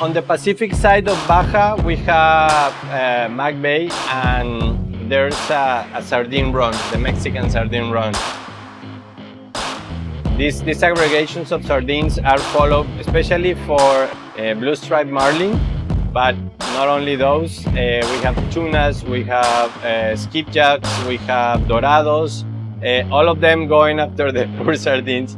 On the Pacific side of Baja, we have Mac Bay, and there's a sardine run, the Mexican Sardine Run. These aggregations of sardines are followed especially for blue striped marlin, but not only those. We have tunas, we have skipjacks, we have dorados, all of them going after the poor sardines.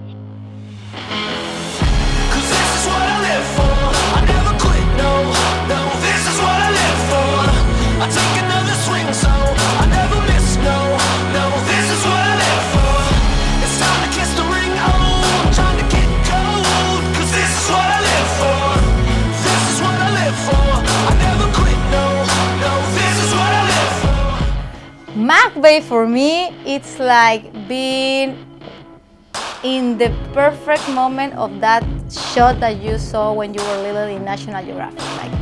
Mac Bay for me, it's like being in the perfect moment of that shot that you saw when you were little in National Geographic. Like,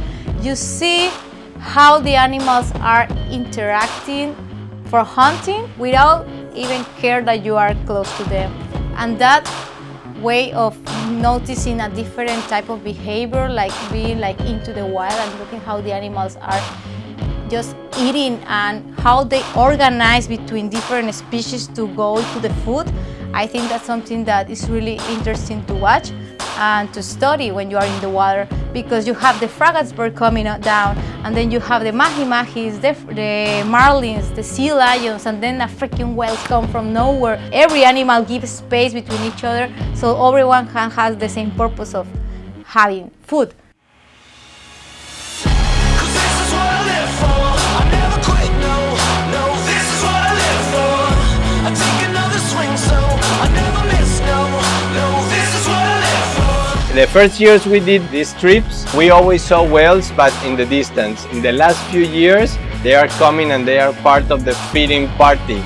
you see how the animals are interacting for hunting without even care that you are close to them. And that way of noticing a different type of behavior, like being like into the wild and looking how the animals are just eating and how they organize between different species to go to the food. I think that's something that is really interesting to watch and to study when you are in the water, because you have the fragates bird coming down, and then you have the mahi-mahis, the marlins, the sea lions, and then the freaking whales come from nowhere. Every animal gives space between each other, so everyone has the same purpose of having food. The first years we did these trips, we always saw whales, but in the distance. In the last few years, they are coming and they are part of the feeding party.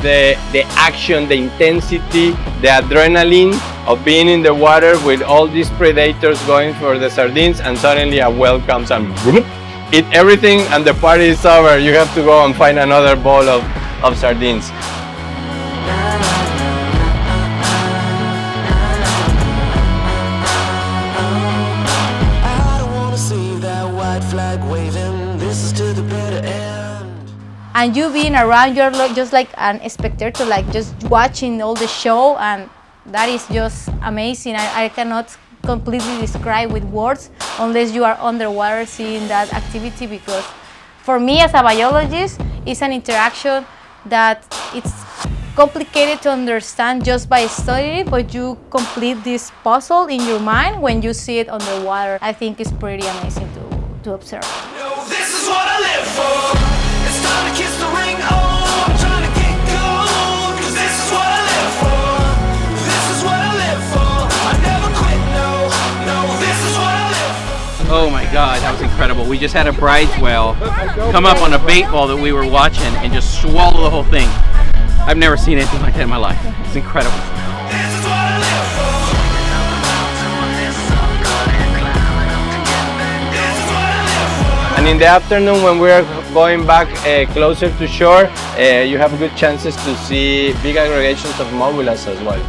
The action, the intensity, the adrenaline of being in the water with all these predators going for the sardines, and suddenly a whale comes and whoop, eat everything and the party is over. You have to go and find another bowl of sardines. And you being around, you're just like an spectator, like just watching all the show, and that is just amazing. I cannot completely describe with words unless you are underwater seeing that activity, because for me as a biologist, it's an interaction that it's complicated to understand just by studying, but you complete this puzzle in your mind when you see it underwater. I think it's pretty amazing to observe. Yo, this is what I live for. It's time to kiss the ring. Oh, I'm trying to get gold, 'cause this is what I live for. This is what I live for. I never quit, no, this is what I live for. Oh my God, that was incredible. We just had a bride's whale come up on a bait ball that we were watching and just swallow the whole thing. I've never seen anything like that in my life. It's incredible. This is what I live for. And in the afternoon, when we are going back closer to shore, you have good chances to see big aggregations of mobulas as well.